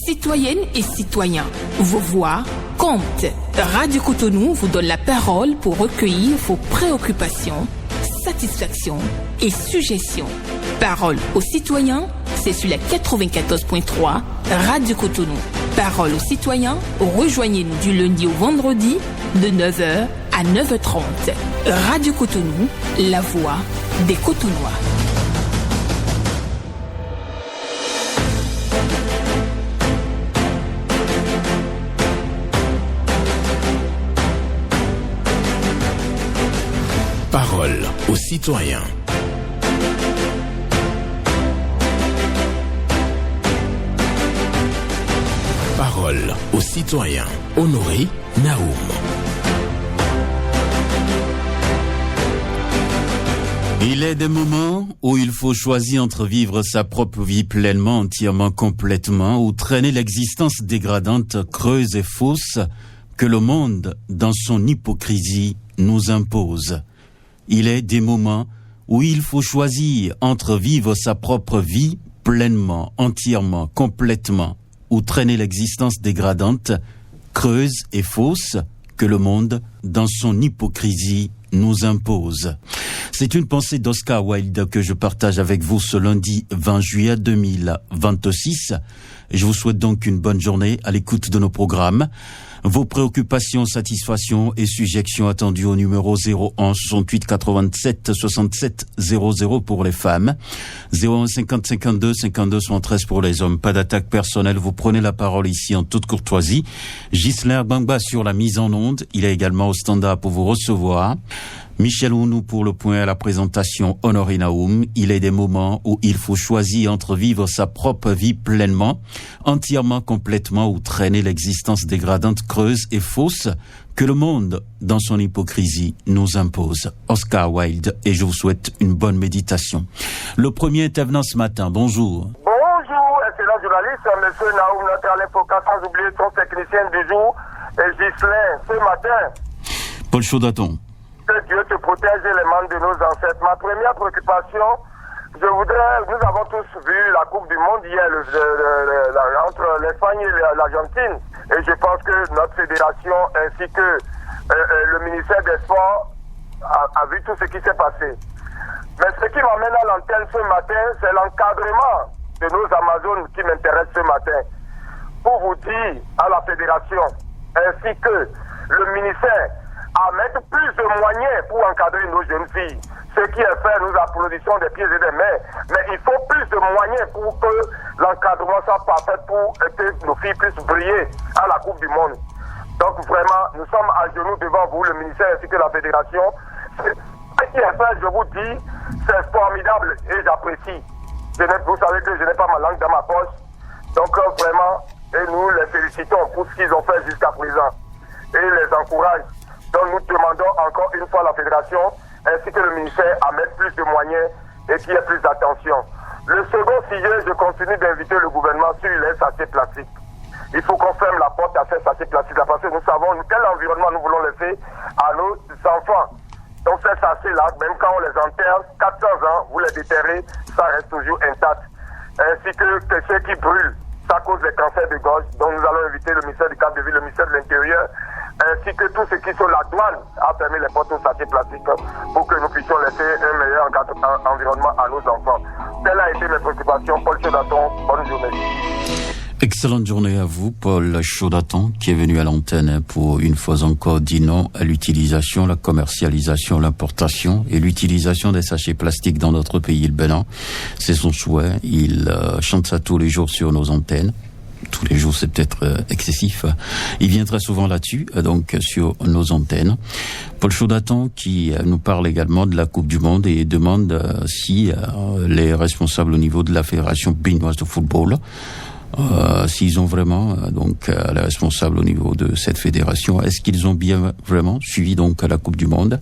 Citoyennes et citoyens, vos voix comptent. Radio Cotonou vous donne la parole pour recueillir vos préoccupations, satisfactions et suggestions. Parole aux citoyens, c'est sur la 94.3 Radio Cotonou. Parole aux citoyens, rejoignez-nous du lundi au vendredi de 9h à 9h30. Radio Cotonou, la voix des Cotonnois. Parole aux citoyens. Parole aux citoyens. Honoré Naoum. Il est des moments où il faut choisir entre vivre sa propre vie pleinement, entièrement, complètement, ou traîner l'existence dégradante, creuse et fausse que le monde, dans son hypocrisie, nous impose. Il est des moments où il faut choisir entre vivre sa propre vie pleinement, entièrement, complètement, ou traîner l'existence dégradante, creuse et fausse que le monde, dans son hypocrisie, nous impose. C'est une pensée d'Oscar Wilde que je partage avec vous ce lundi 20 juillet 2026. Je vous souhaite donc une bonne journée à l'écoute de nos programmes. Vos préoccupations, satisfactions et suggestions attendues au numéro 01 68 87 67 00 pour les femmes, 01 50 52 52 73 pour les hommes. Pas d'attaque personnelle, vous prenez la parole ici en toute courtoisie. Ghislain Bangba sur la mise en onde, il est également au standard pour vous recevoir. Michel Ounou pour le point à la présentation, Honoré Naoum. Il est des moments où il faut choisir entre vivre sa propre vie pleinement, entièrement, complètement, ou traîner l'existence dégradante, creuse et fausse que le monde, dans son hypocrisie, nous impose. Oscar Wilde, et je vous souhaite une bonne méditation. Le premier intervenant ce matin, bonjour. Bonjour, excellent journaliste, monsieur Naoum, notre Alain Foucault, sans oublier son technicien du jour, et Ghislain, ce matin. Paul Chaudaton. Que Dieu te protège et les membres de nos ancêtres. Ma première préoccupation, nous avons tous vu la Coupe du Monde hier entre l'Espagne et l'Argentine. Et je pense que notre fédération ainsi que le ministère des Sports a vu tout ce qui s'est passé. Mais ce qui m'amène à l'antenne ce matin, c'est l'encadrement de nos Amazones qui m'intéresse ce matin. Pour vous dire à la fédération ainsi que le ministère à mettre plus de moyens pour encadrer nos jeunes filles. Ce qui est fait, nous applaudissons des pieds et des mains, mais il faut plus de moyens pour que l'encadrement soit parfait, pour que nos filles puissent briller à la Coupe du Monde. Donc vraiment, nous sommes à genoux devant vous, le ministère ainsi que la fédération. Ce qui est fait, je vous dis, c'est formidable et j'apprécie. Vous savez que je n'ai pas ma langue dans ma poche. Donc vraiment, et nous les félicitons pour ce qu'ils ont fait jusqu'à présent. Et les encourage. Donc nous demandons encore une fois à la fédération ainsi que le ministère à mettre plus de moyens et qu'il y ait plus d'attention. Le second sujet, je continue d'inviter le gouvernement sur les sachets plastiques. Il faut qu'on ferme la porte à ces sachets plastiques parce que nous savons quel environnement nous voulons laisser à nos enfants. Donc ces sachets-là, même quand on les enterre, 400 ans, vous les déterrez, ça reste toujours intact. Ainsi que ceux qui brûlent, ça cause des cancers de gorge. Donc nous allons inviter le ministère du Cap de Ville, le ministère de l'Intérieur, ainsi que tous ceux qui sont la douane à fermer les portes aux sachets plastiques pour que nous puissions laisser un meilleur environnement à nos enfants. Telle a été mes préoccupations. Paul Chaudaton, bonne journée. Excellente journée à vous, Paul Chaudaton, qui est venu à l'antenne pour une fois encore dire non à l'utilisation, la commercialisation, l'importation et l'utilisation des sachets plastiques dans notre pays, le Bénin. C'est son souhait. Il chante ça tous les jours sur nos antennes. Tous les jours, c'est peut-être excessif. Il vient très souvent là-dessus, donc sur nos antennes. Paul Chaudaton qui nous parle également de la Coupe du Monde et demande si les responsables au niveau de la Fédération béninoise de football, s'ils ont vraiment les responsables au niveau de cette fédération, est-ce qu'ils ont bien vraiment suivi donc la Coupe du Monde?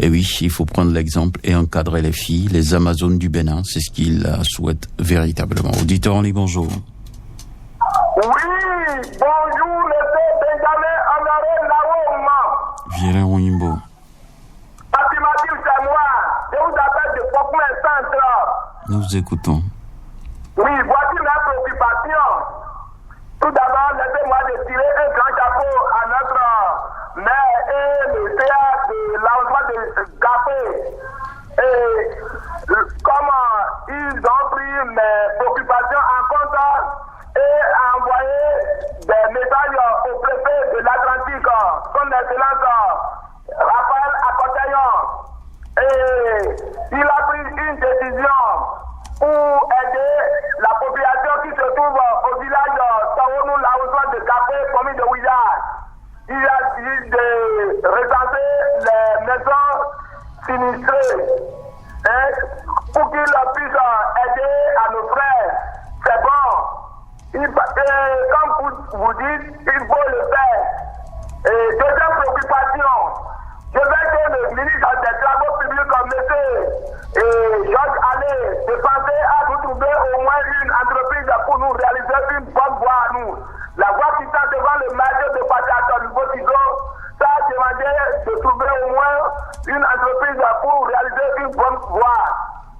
Et oui, il faut prendre l'exemple et encadrer les filles, les Amazones du Bénin, c'est ce qu'ils souhaitent véritablement. Auditeur en ligne, bonjour. Oui, bonjour, le Benjamin Honoré Naoum. Viens Wimbo. Affirmatif, c'est moi. Je vous appelle de Pokemon Centre. Nous vous écoutons. Oui, voici ma préoccupation. sinistrés, pour qu'ils puissent aider à nos frères. C'est bon. Comme vous dites, il faut le faire. Et deuxième préoccupation, je veux que le ministre des Travaux publics comme M. Georges Allais de penser à nous trouver au moins une entreprise pour nous réaliser une bonne voie à nous. La voie qui tend devant le marché de Pataton, le Botigo, ça a demandé de trouver au moins une entreprise pour réaliser une bonne voie.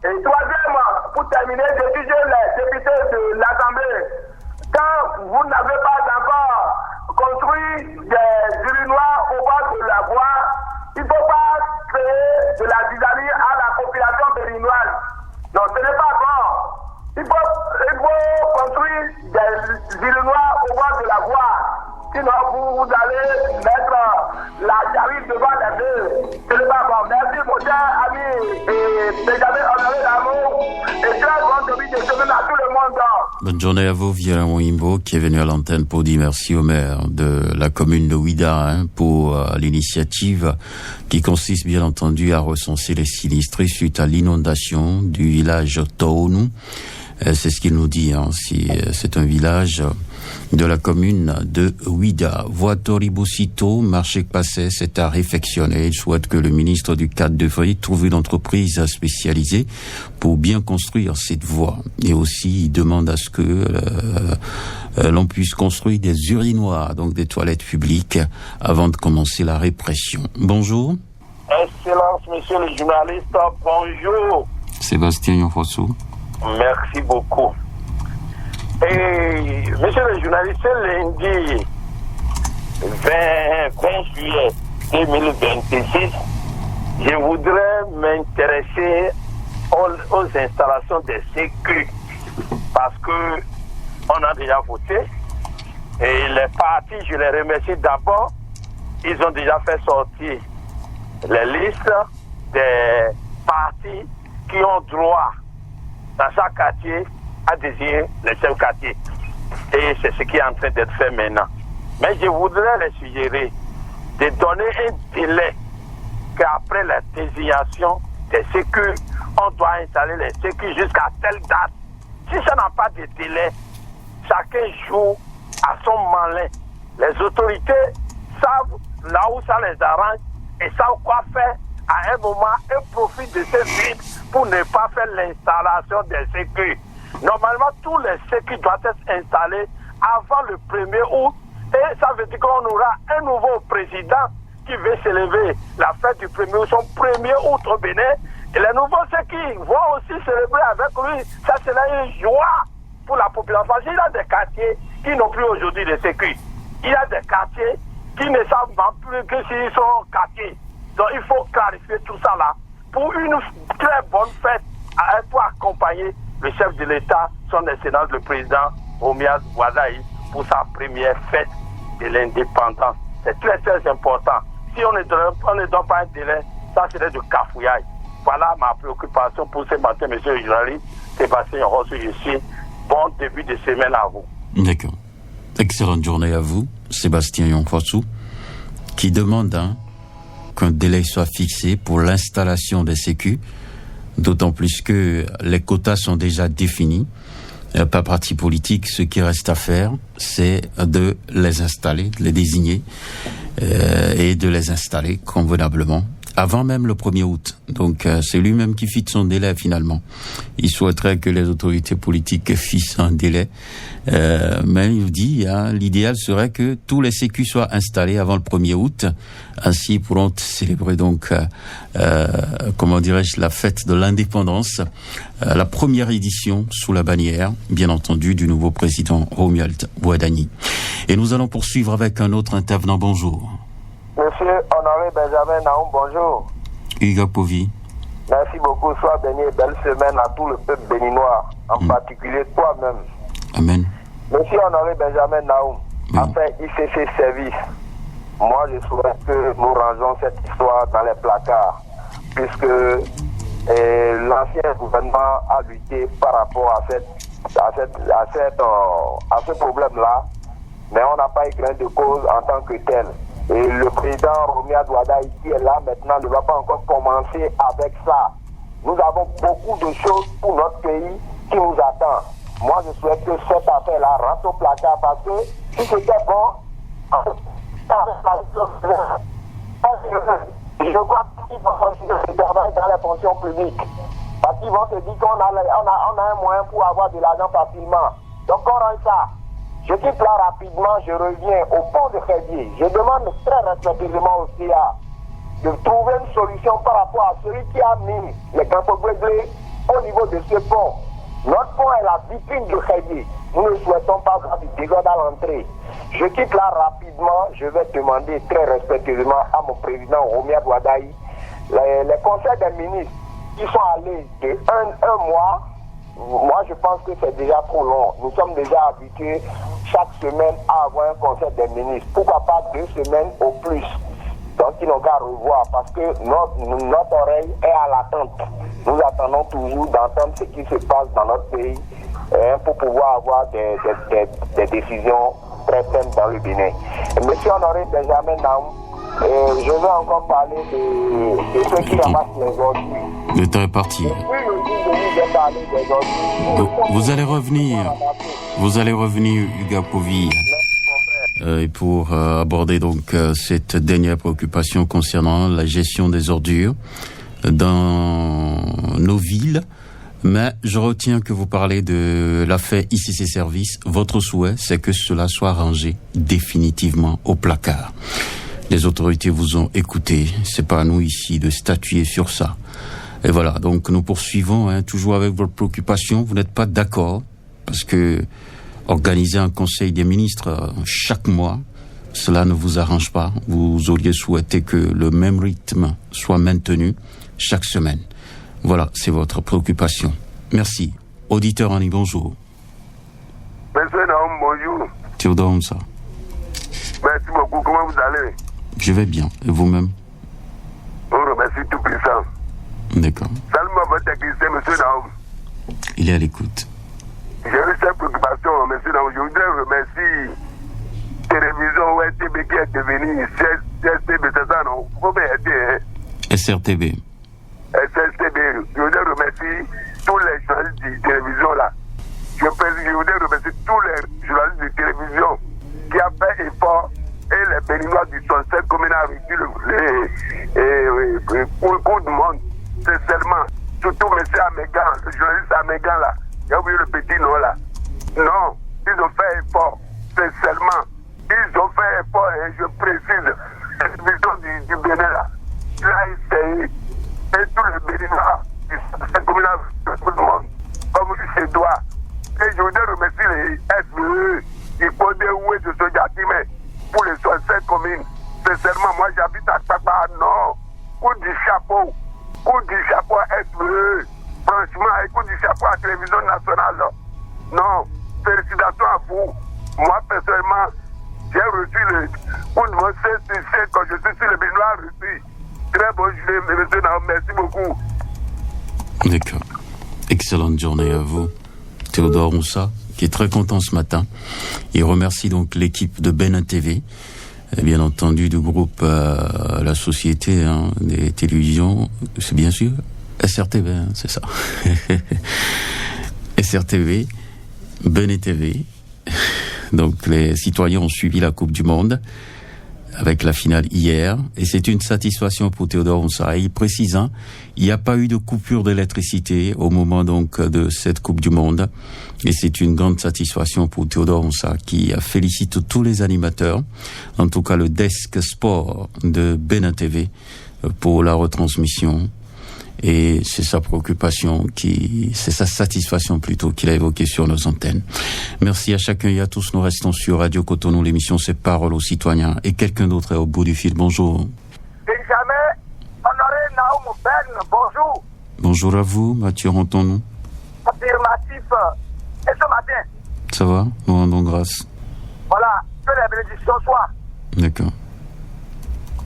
Et troisièmement, pour terminer, je disais les députés de l'Assemblée, quand vous n'avez pas encore construit des urinoirs au bord de la voie, il ne faut pas créer de la zizanie à la population berlinoise. Non, ce n'est pas bon. Il faut construire des urinoirs au bord de la voie. Sinon, vous allez mettre la charrue devant les deux. Ce n'est pas bon. Merci, mon cher ami et Benjamin Honoré Lamour. Et très bonne début de semaine à tout le monde. Bonne journée à vous, Viera Mwimbo, qui est venu à l'antenne pour dire merci au maire de la commune de Ouida pour l'initiative qui consiste bien entendu à recenser les sinistrés suite à l'inondation du village Toonu. C'est ce qu'il nous dit, c'est un village de la commune de Ouida. Voie Toribusito, marché passé, c'est à réfectionner. Il souhaite que le ministre du Cadre de Feuille trouve une entreprise spécialisée pour bien construire cette voie. Et aussi, il demande à ce que l'on puisse construire des urinoirs, donc des toilettes publiques, avant de commencer la répression. Bonjour. Excellence, monsieur le journaliste, bonjour. Sébastien Yonfossou. Merci beaucoup. Et monsieur le journaliste, lundi 20 juillet 2026, je voudrais m'intéresser aux installations des sécu parce que on a déjà voté et les partis, je les remercie d'abord, ils ont déjà fait sortir les listes des partis qui ont droit dans chaque quartier à désigner les chefs quartiers. Et c'est ce qui est en train d'être fait maintenant. Mais je voudrais les suggérer de donner un délai qu'après la désignation des sécu, on doit installer les sécu jusqu'à telle date. Si ça n'a pas de délai, chacun joue à son malin. Les autorités savent là où ça les arrange et savent quoi faire à un moment et profitent de ces vides pour ne pas faire l'installation des sécu. Normalement, tous les sécu doivent être installés avant le 1er août et ça veut dire qu'on aura un nouveau président qui veut s'élever la fête du 1er août, son 1er août au Bénin. Et les nouveaux sécu vont aussi célébrer avec lui. Ça, c'est une joie pour la population. Il y a des quartiers qui n'ont plus aujourd'hui de sécu. Il y a des quartiers qui ne savent plus que s'ils sont quartiers. Donc il faut clarifier tout ça là pour une très bonne fête pour accompagner le chef de l'État, son Excellence le président Omias Ouadaï, pour sa première fête de l'indépendance. C'est très très important. Si on ne donne pas un délai, ça serait de cafouillaille. Voilà ma préoccupation pour ce matin, monsieur le journaliste Sébastien Rosso. Je suis bon début de semaine à vous. D'accord. Excellente journée à vous, Sébastien Yonfossou, qui demande qu'un délai soit fixé pour l'installation des sécu, d'autant plus que les quotas sont déjà définis. Pas parti politique, ce qui reste à faire, c'est de les installer, de les désigner et de les installer convenablement avant même le 1er août. Donc c'est lui-même qui fixe son délai finalement. Il souhaiterait que les autorités politiques fixent un délai, mais il dit l'idéal serait que tous les sécu soient installés avant le 1er août. Ainsi pourront célébrer donc, comment dirais-je, la fête de l'indépendance, la première édition sous la bannière, bien entendu, du nouveau président Romuald Ouadani. Et nous allons poursuivre avec un autre intervenant. Bonjour. Monsieur Honoré Benjamin Naoum, bonjour. Hugo Povy. Merci beaucoup. Sois béni et belle semaine à tout le peuple béninois, en particulier toi-même. Amen. Monsieur Honoré Benjamin Naoum, après ICC Service, moi je souhaite que nous rangeons cette histoire dans les placards, puisque l'ancien gouvernement a lutté par rapport à ce problème-là, mais on n'a pas eu gain de cause en tant que tel. Et le président Romuald Wadaï qui est là maintenant ne va pas encore commencer avec ça. Nous avons beaucoup de choses pour notre pays qui nous attendent. Moi, je souhaite que cette affaire-là rentre au placard parce que si c'était bon, je crois qu'ils vont continuer de travailler dans les fonctions publiques. Parce qu'ils vont se dire qu'on a un moyen pour avoir de l'argent facilement. Donc on rend ça. Je quitte là rapidement, je reviens au pont de Khedie. Je demande très respectueusement au CIA de trouver une solution par rapport à celui qui a mis les Campo-Gréglés au niveau de ce pont. Notre pont est la vitrine de Khedie. Nous ne souhaitons pas avoir du désordre à l'entrée. Je quitte là rapidement, je vais demander très respectueusement à mon président Romuald Wadaï les conseils des ministres qui sont allés de un mois. Moi, je pense que c'est déjà trop long. Nous sommes déjà habitués chaque semaine à avoir un conseil des ministres. Pourquoi pas 2 semaines au plus? Donc, ils n'ont qu'à revoir parce que notre oreille est à l'attente. Nous attendons toujours d'entendre ce qui se passe dans notre pays pour pouvoir avoir des décisions très fermes dans le Bénin. Monsieur Honoré Benjamin Naoum, je vais encore parler de ceux qui ramassent les ordures. Le temps est parti. Vous allez revenir, Hugues Apovi, pour aborder donc cette dernière préoccupation concernant la gestion des ordures dans nos villes. Mais je retiens que vous parlez de l'affaire ICC Service. Votre souhait, c'est que cela soit rangé définitivement au placard. Les autorités vous ont écouté. C'est pas à nous ici de statuer sur ça. Et voilà, donc nous poursuivons toujours avec votre préoccupation. Vous n'êtes pas d'accord parce que organiser un conseil des ministres chaque mois, cela ne vous arrange pas. Vous auriez souhaité que le même rythme soit maintenu chaque semaine. Voilà, c'est votre préoccupation. Merci. Auditeur Annie, bonjour. Monsieur Naoum, bonjour. Théodore Onsa. Merci beaucoup. Comment vous allez? Je vais bien. Et vous-même? On remercie tout puissant. D'accord. Salut votre technicien, monsieur Naoum. Il est à l'écoute. J'ai eu cette préoccupation, monsieur Naoum. Je voudrais remercier Télévision OSTB qui est devenue STB, c'est ça, non? Vous pouvez aider, SRTB. SSTB. Je voudrais remercier tous les journalistes de télévision là. Je voudrais remercier tous les journalistes de télévision qui ont fait effort et les Béninois du 67 communes ont reçu le cours du monde. C'est seulement, surtout M. Amégan, le journaliste Amégan là. J'ai oublié le petit nom là. Non, ils ont fait effort. C'est seulement, ils ont fait effort et je précise, la télévision du Bénin là. Il a essayé. Et tous les Béninois du 67 communes ont reçu le cours du monde. Comme il se doit. Et je voudrais remercier les SVE, qui Podé Oué de Sojatime pour les 67 communes. C'est seulement moi j'habite à Papa, non. Coup du chapeau SVE. Franchement, coup du chapeau à la télévision nationale. Non, félicitations à vous. Moi personnellement, j'ai reçu le coup de mon CCC quand je suis sur le Béninois reçu. Très bonne journée, monsieur Naoum, merci beaucoup. D'accord. Excellente journée à vous. Théodore Onsa, qui est très content ce matin. Il remercie donc l'équipe de Bénin TV, et bien entendu du groupe La Société des télévisions, c'est bien sûr SRTV, c'est ça. SRTV, Bénin TV. Donc les citoyens ont suivi la Coupe du Monde avec la finale hier, et c'est une satisfaction pour Théodore Onsa. Il précise, il n'y a pas eu de coupure d'électricité au moment donc de cette Coupe du Monde, et c'est une grande satisfaction pour Théodore Onsa qui félicite tous les animateurs, en tout cas le desk sport de Bénin TV pour la retransmission. Et c'est sa préoccupation c'est sa satisfaction plutôt qu'il a évoquée sur nos antennes. Merci à chacun et à tous. Nous restons sur Radio Cotonou. L'émission c'est Parole aux citoyens. Et quelqu'un d'autre est au bout du fil. Bonjour. Benjamin Honoré Naoum Ben, bonjour. Bonjour à vous, Mathieu Ranton. Affirmatif. Et ce matin? Ça va? Nous rendons grâce. Voilà, que les bénédictions soient. D'accord.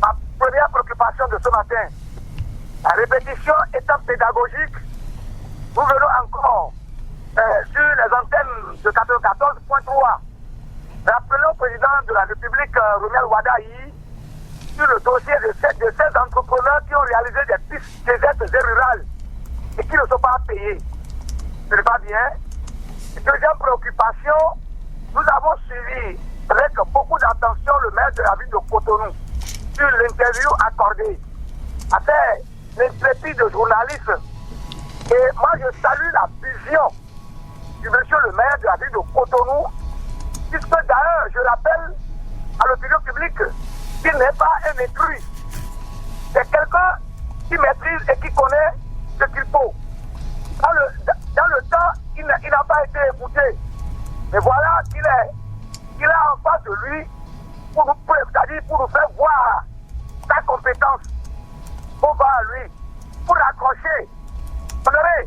Ma première préoccupation de ce matin, la répétition étant pédagogique, nous venons encore sur les antennes de 94.3. Rappelons au président de la République, Romuald Wadaï, sur le dossier de ces entrepreneurs qui ont réalisé des pistes désertes et rurales et qui ne sont pas payés. Ce n'est pas bien. Deuxième préoccupation, nous avons suivi avec beaucoup d'attention le maire de la ville de Cotonou sur l'interview accordée à ces intrépides journalistes. Et moi, je salue la vision du monsieur le maire de la ville de Cotonou, puisque d'ailleurs, je rappelle à l'opinion publique qu'il n'est pas un intrus. C'est quelqu'un qui maîtrise et qui connaît ce qu'il faut. Dans le temps, il n'a pas été écouté. Mais voilà qu'il est en face de lui pour nous faire voir sa compétence. On va à lui pour raccrocher. Honoré,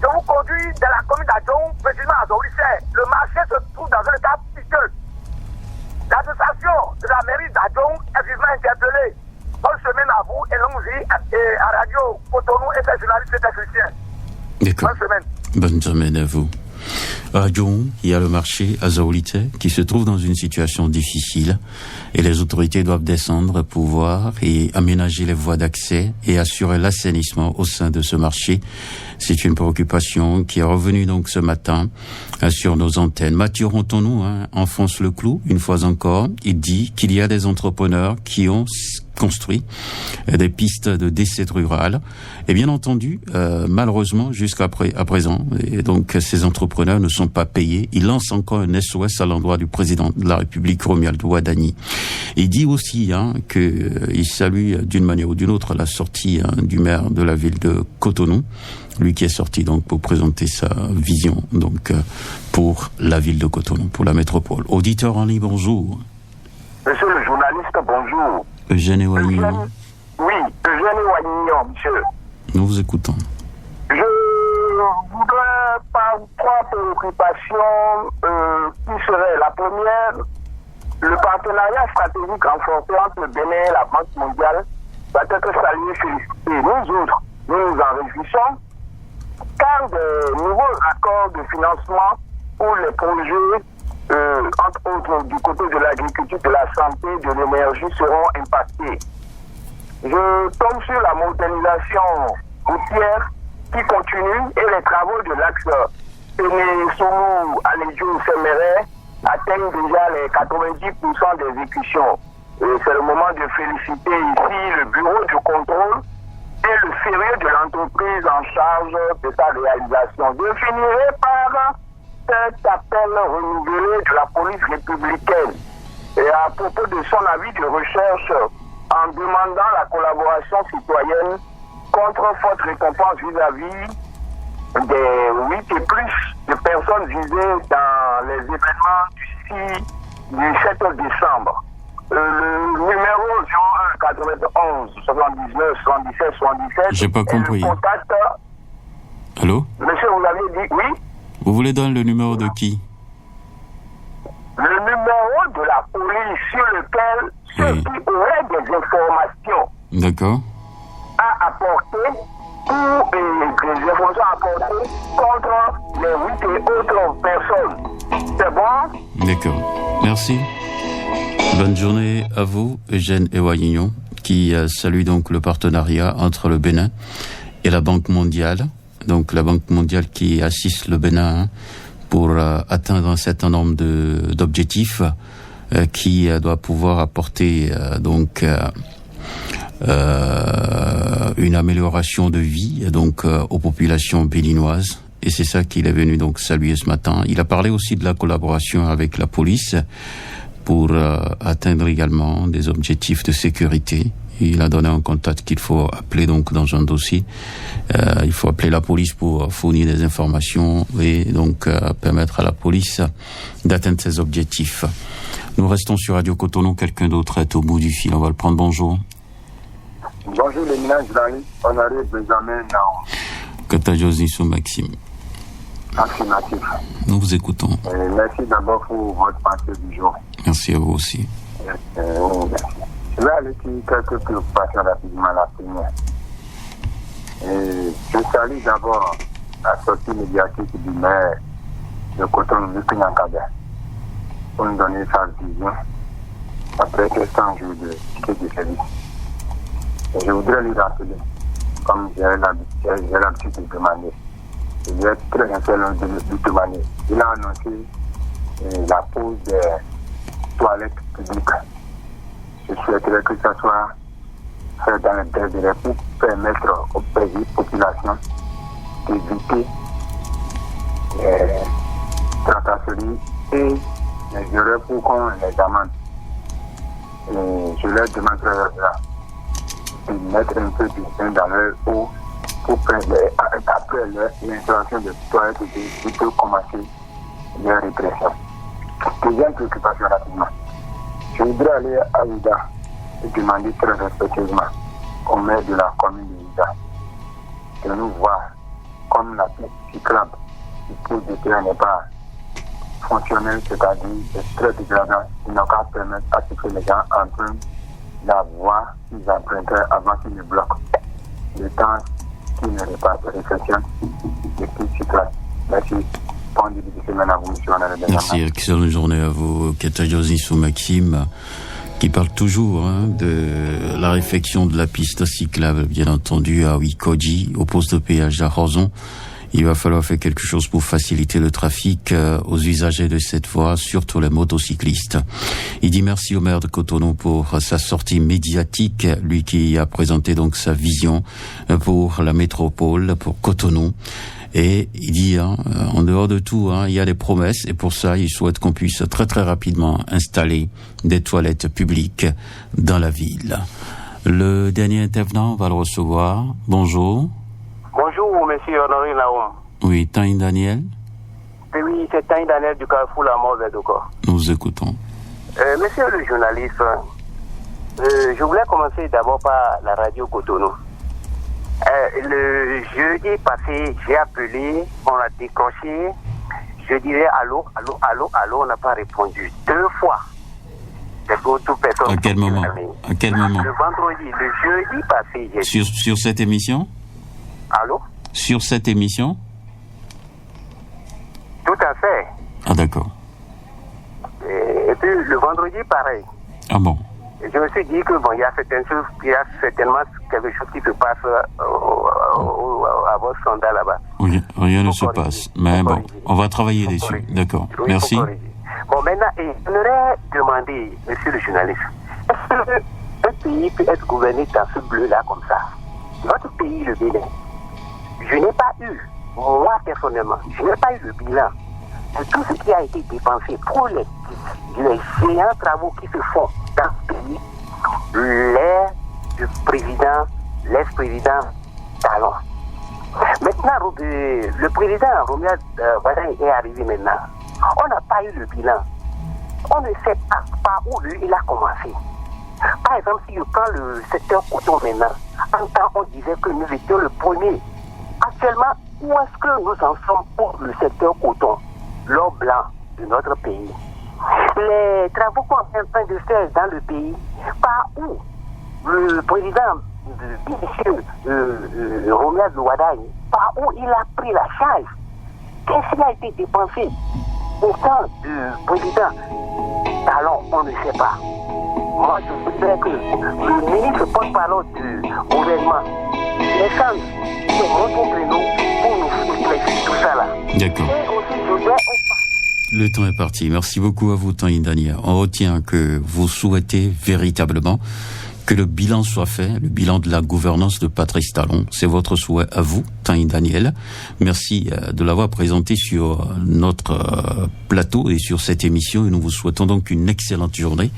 je vous conduis dans la commune d'Adjong, précisément à Zorisset. Le marché se trouve dans un état piteux. L'association de la mairie d'Adjong est vivement interpellée. Bonne semaine à vous et longue vie à Radio Cotonou et ses journalistes et techniciens. D'accord. Bonne semaine. Bonne semaine à vous. À Adjong, il y a le marché à Zaolite qui se trouve dans une situation difficile et les autorités doivent descendre pour voir et aménager les voies d'accès et assurer l'assainissement au sein de ce marché. C'est une préoccupation qui est revenue donc ce matin sur nos antennes. Mathieu Rontonou enfonce le clou une fois encore. Il dit qu'il y a des entrepreneurs qui ont construit des pistes de desserte rurale et bien entendu malheureusement jusqu'à présent et donc ces entrepreneurs ne sont pas payés. Il lance encore un SOS à l'endroit du président de la République Romuald Wadani. Il dit aussi que il salue d'une manière ou d'une autre la sortie du maire de la ville de Cotonou, lui qui est sorti donc pour présenter sa vision donc pour la ville de Cotonou, pour la métropole. Auditeur en ligne, bonjour. Monsieur le journaliste, bonjour. Eugène Ewaignon. Oui, Eugène Ewaignon, monsieur. Nous vous écoutons. Je voudrais par trois préoccupations qui seraient la première, le partenariat stratégique renforcé entre le Bénin et la Banque mondiale va être salué, félicité. Nous autres, nous nous en réjouissons, car de nouveaux accords de financement pour les projets entre autres du côté de l'agriculture, de la santé, de l'énergie seront impactés. Je tombe sur la modernisation routière qui continue et les travaux de l'axe Péné-Soumou à Légion-Séméret atteignent déjà les 90% d'exécution. C'est le moment de féliciter ici le bureau de contrôle et le sérieux de l'entreprise en charge de sa réalisation. Je finirai par cet appel renouvelé de la police républicaine et à propos de son avis de recherche en demandant la collaboration citoyenne contre faute récompense vis-à-vis des 8 et plus de personnes visées dans les événements du 7 décembre. Le numéro 01 91 79 77 77. J'ai pas compris. Contact... Allô? Monsieur, vous avez dit oui? Vous voulez donner le numéro de qui? Le numéro de la police sur lequel ceux qui auraient des informations D'accord. à apporter ou des informations à apporter contre les 8 et autres personnes. C'est bon? D'accord. Merci. Bonne journée à vous, Eugène Ewaignon, qui salue donc le partenariat entre le Bénin et la Banque mondiale. Donc la Banque mondiale qui assiste le Bénin pour atteindre un certain nombre d'objectifs qui doit pouvoir apporter donc une amélioration de vie donc aux populations béninoises. Et c'est ça qu'il est venu donc saluer ce matin. Il a parlé aussi de la collaboration avec la police pour atteindre également des objectifs de sécurité. Il a donné un contact qu'il faut appeler donc dans un dossier. Il faut appeler la police pour fournir des informations et donc permettre à la police d'atteindre ses objectifs. Nous restons sur Radio Cotonou. Quelqu'un d'autre est au bout du fil. On va le prendre. Bonjour. Bonjour l'éminent journaliste, honoré Benjamin Nao. Katajosi sous Maxime. Affirmatif. Nous vous écoutons. Merci d'abord pour votre pensée du jour. Merci à vous aussi. Je vais aller sur quelques préoccupations rapidement. La première. Je salue d'abord la sortie médiatique du maire de Cotonou, Luc Nyankabé, pour nous donner sa vision après 100 jours de ticket de service. Et je voudrais lui rappeler, comme j'ai l'habitude de demander, il est très sincère de lui demander. Il a annoncé la pose des toilettes publiques. Je souhaiterais que ça soit fait dans le délai pour permettre aux populations d'éviter les tracasseries et les erreurs pour qu'on les amende. Et je leur demanderai de mettre un peu de vin dans leur eau pour après l'installation de toilettes qui peut commencer leur répression. Deuxième préoccupation rapidement. Je voudrais aller à Ouida et demander très respectueusement au maire de la commune de Ouida de nous voir comme la piste cyclable qui pour des terrains n'est pas fonctionnel, c'est-à-dire c'est très dégradant. Il n'a qu'à permettre à ce que les gens empruntent la voie qu'ils emprunteraient avant qu'ils ne bloquent. Le temps qu'ils ne réflexionnent les pistes cyclables. Merci. Bonne début de semaine à vous, monsieur. Merci, excellente journée à vous, Ketajosi Maxime, qui parle toujours de la réfection de la piste cyclable, bien entendu, à Wikoji, au poste de péage à Roson. Il va falloir faire quelque chose pour faciliter le trafic aux usagers de cette voie, surtout les motocyclistes. Il dit merci au maire de Cotonou pour sa sortie médiatique, lui qui a présenté donc sa vision pour la métropole, pour Cotonou. Et il dit, en dehors de tout, il y a des promesses, et pour ça, il souhaite qu'on puisse très très rapidement installer des toilettes publiques dans la ville. Le dernier intervenant, on va le recevoir. Bonjour. Bonjour, monsieur Honoré Naoum. Oui, Taïn Daniel. Oui, c'est Taïn Daniel du Carrefour La Mort de Dokor. Nous écoutons. Monsieur le journaliste, je voulais commencer d'abord par la radio Cotonou. Le jeudi passé, j'ai appelé, on a décroché, je disais allô, on n'a pas répondu 2 fois. C'est pour toute personne. À quel moment? À quel moment? Le vendredi, le jeudi passé. Sur cette émission? Allô? Sur cette émission? Tout à fait. Ah d'accord. Et puis le vendredi, pareil. Ah bon? Je me suis dit que il y a certainement quelque chose qui se passe à votre sondage là-bas. Oui, rien ne se passe. Mais bon, on va travailler dessus. D'accord. Oui, merci. Bon, maintenant, j'aimerais demander, monsieur le journaliste, est-ce qu'un pays peut être gouverné dans ce bleu-là comme ça? Votre pays, le Bénin, je n'ai pas eu, moi personnellement, je n'ai pas eu le bilan de tout ce qui a été dépensé pour les géants travaux qui se font dans ce pays. L'ex-président Talon. Maintenant, le président Romuald Wadagne est arrivé maintenant. On n'a pas eu le bilan. On ne sait pas par où il a commencé. Par exemple, si je prends le secteur coton maintenant, en temps on disait que nous étions le premier. Actuellement, où est-ce que nous en sommes pour le secteur coton, l'or blanc de notre pays? Les travaux qu'on est en train de faire dans le pays, par où le président Romuald Wadagne, par où il a pris la charge? Qu'est-ce qui a été dépensé au temps du président Talon? On ne sait pas. Moi, je voudrais que le ministre porte-parole du gouvernement descende sur notre créneau pour nous expliquer tout ça là. D'accord. Et aussi, je voudrais... Le temps est parti. Merci beaucoup à vous, Taïn Daniel. On retient que vous souhaitez véritablement que le bilan soit fait, le bilan de la gouvernance de Patrice Talon. C'est votre souhait à vous, Taïn Daniel. Merci de l'avoir présenté sur notre plateau et sur cette émission. Et nous vous souhaitons donc une excellente journée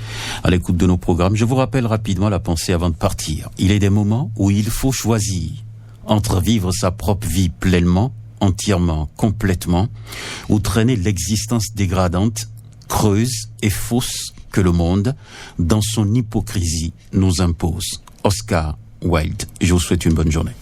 à l'écoute de nos programmes. Je vous rappelle rapidement la pensée avant de partir. Il est des moments où il faut choisir entre vivre sa propre vie pleinement, entièrement, complètement, ou traîner l'existence dégradante, creuse et fausse que le monde, dans son hypocrisie, nous impose. Oscar Wilde. Je vous souhaite une bonne journée.